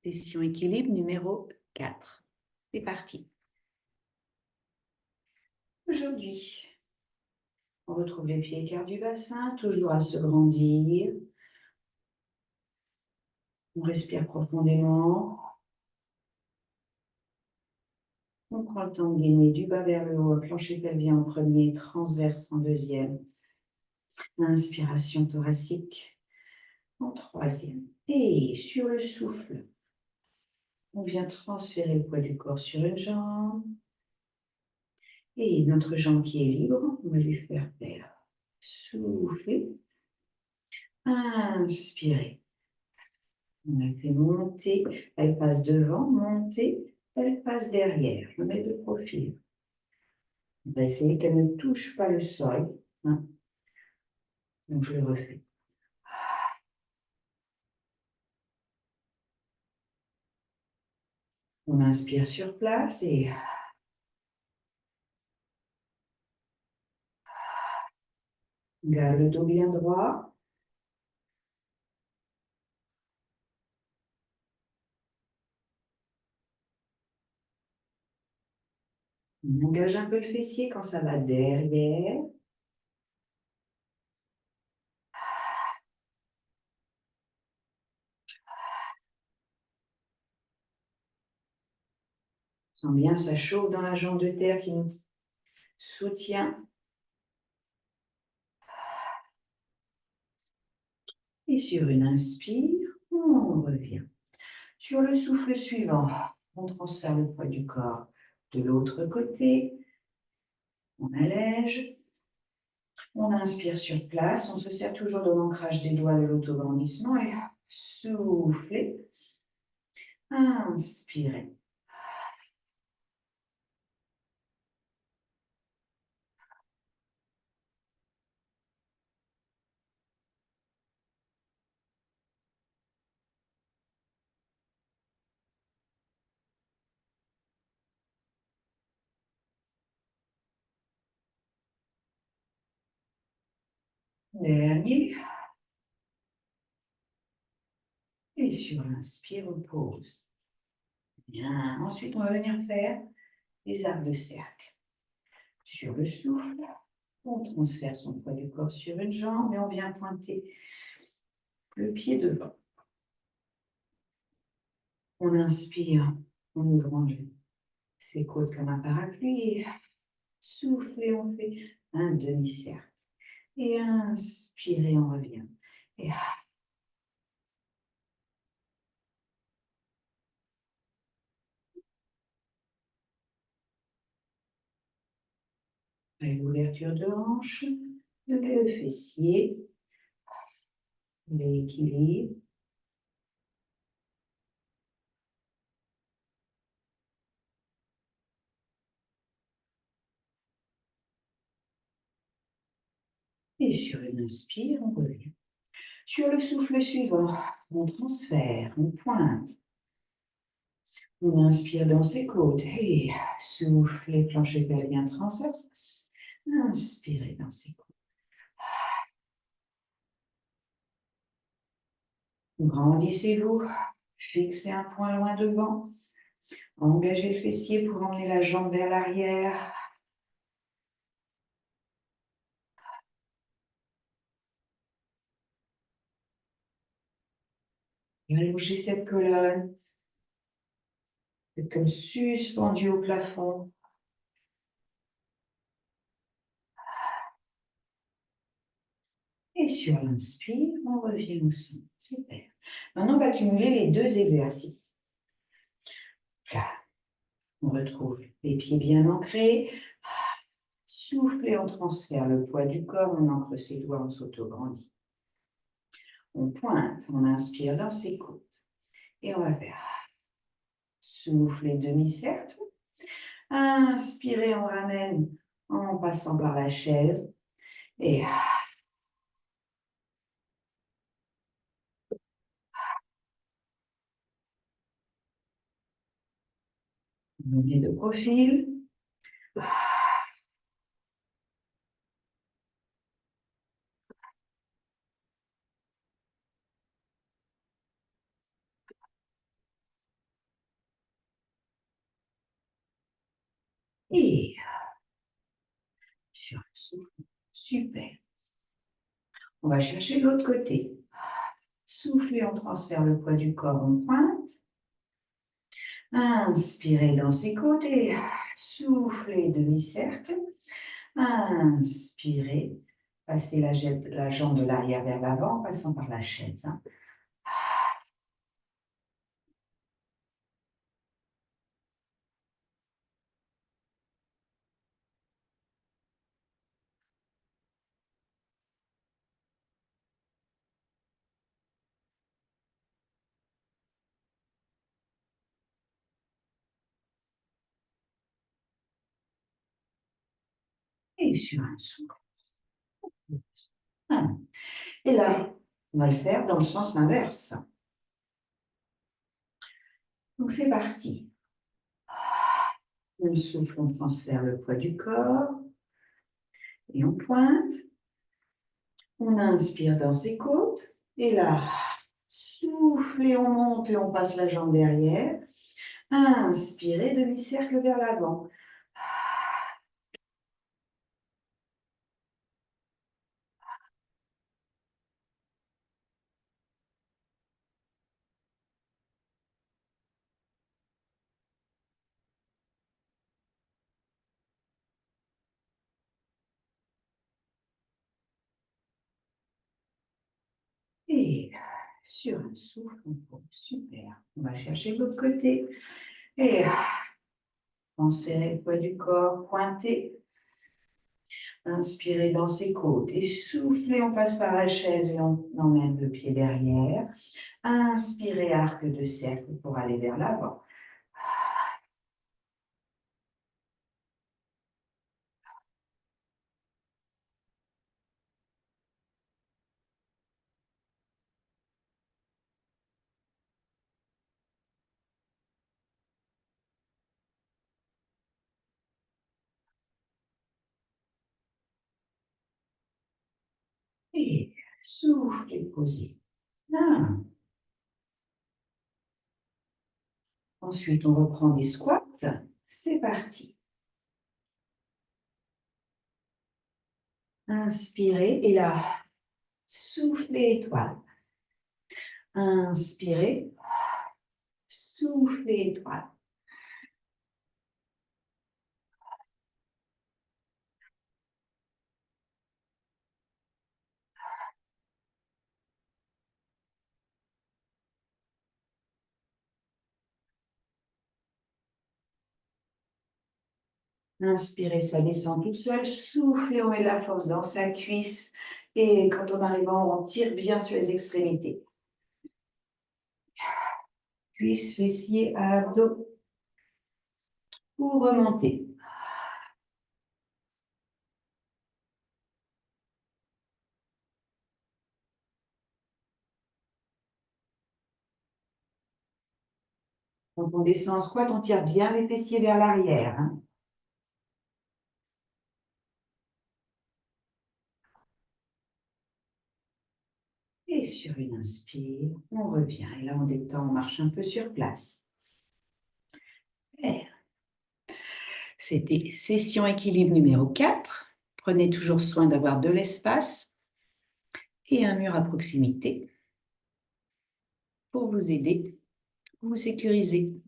Session équilibre numéro 4. C'est parti. Aujourd'hui, on retrouve les pieds écarts du bassin, toujours à se grandir. On respire profondément. On prend le temps de gainer du bas vers le haut, plancher pelvien en premier, transverse en deuxième. Inspiration thoracique en troisième. Et sur le souffle, on vient transférer le poids du corps sur une jambe. Et notre jambe qui est libre, on va lui faire faire. Soufflez. Inspirez. On la fait monter. Elle passe devant, monter. Elle passe derrière. Je mets de profil. On va essayer qu'elle ne touche pas le sol. Hein. Donc je le refais. On inspire sur place et garde le dos bien droit. On engage un peu le fessier quand ça va derrière. On sent bien, ça chauffe dans la jambe de terre qui nous soutient. Et sur une inspire, on revient. Sur le souffle suivant, on transfère le poids du corps de l'autre côté. On allège. On inspire sur place. On se sert toujours de l'ancrage des doigts de l'autograndissement et soufflez. Inspirez. Dernier. Et sur l'inspire, on pose. Bien. Ensuite, on va venir faire des arcs de cercle. Sur le souffle, on transfère son poids du corps sur une jambe et on vient pointer le pied devant. On inspire en ouvrant ses côtes comme un parapluie. Et soufflez, on fait un demi-cercle. Et inspirez, on revient. Et l'ouverture de hanche, le fessier, l'équilibre. Et sur une inspire, on revient. Sur le souffle suivant, on transfère, on pointe. On inspire dans ses côtes et soufflez, plancher pelvien transverse. Inspirez dans ses côtes. Grandissez-vous, fixez un point loin devant. Engagez le fessier pour emmener la jambe vers l'arrière. Allongez cette colonne. Faites comme suspendu au plafond. Et sur l'inspire, on revient au centre. Super. Maintenant, on va cumuler les deux exercices. Là, on retrouve les pieds bien ancrés. Soufflez, on transfère le poids du corps, on ancre ses doigts, on s'auto-grandit. On pointe, on inspire dans ses côtes. Et on va faire souffler demi-cercle. Inspirez, on ramène en passant par la chaise. Et on met de profil. Et sur un souffle, super. On va chercher l'autre côté. Soufflez, on transfère le poids du corps, on pointe. Inspirez dans ses côtés. Soufflez, demi-cercle. Inspirez. Passez la jambe de l'arrière vers l'avant en passant par la chaise. Et sur un souffle. Et là, on va le faire dans le sens inverse. Donc c'est parti. On souffle, on transfère le poids du corps. Et on pointe. On inspire dans ses côtes. Et là, soufflez, on monte et on passe la jambe derrière. Inspirez, demi-cercle vers l'avant. Et sur un souffle, on pose. Super. On va chercher de l'autre côté. Et transférez le poids du corps, pointez. Inspirez dans ses côtes et soufflez, on passe par la chaise et on emmène le pied derrière. Inspirez, arc de cercle pour aller vers l'avant. Et soufflez, posez. Ensuite, on reprend des squats. C'est parti. Inspirez et là, soufflez étoile. Inspirez, soufflez étoile. Inspirez, ça descend tout seul. Soufflez, on met la force dans sa cuisse. Et quand on arrive en haut, on tire bien sur les extrémités. Cuisse, fessier, abdos. Pour remonter. Quand on descend en squat, on tire bien les fessiers vers l'arrière. Et sur une inspire, on revient. Et là, on détend, on marche un peu sur place. C'était session équilibre numéro 4. Prenez toujours soin d'avoir de l'espace et un mur à proximité pour vous aider, vous sécuriser.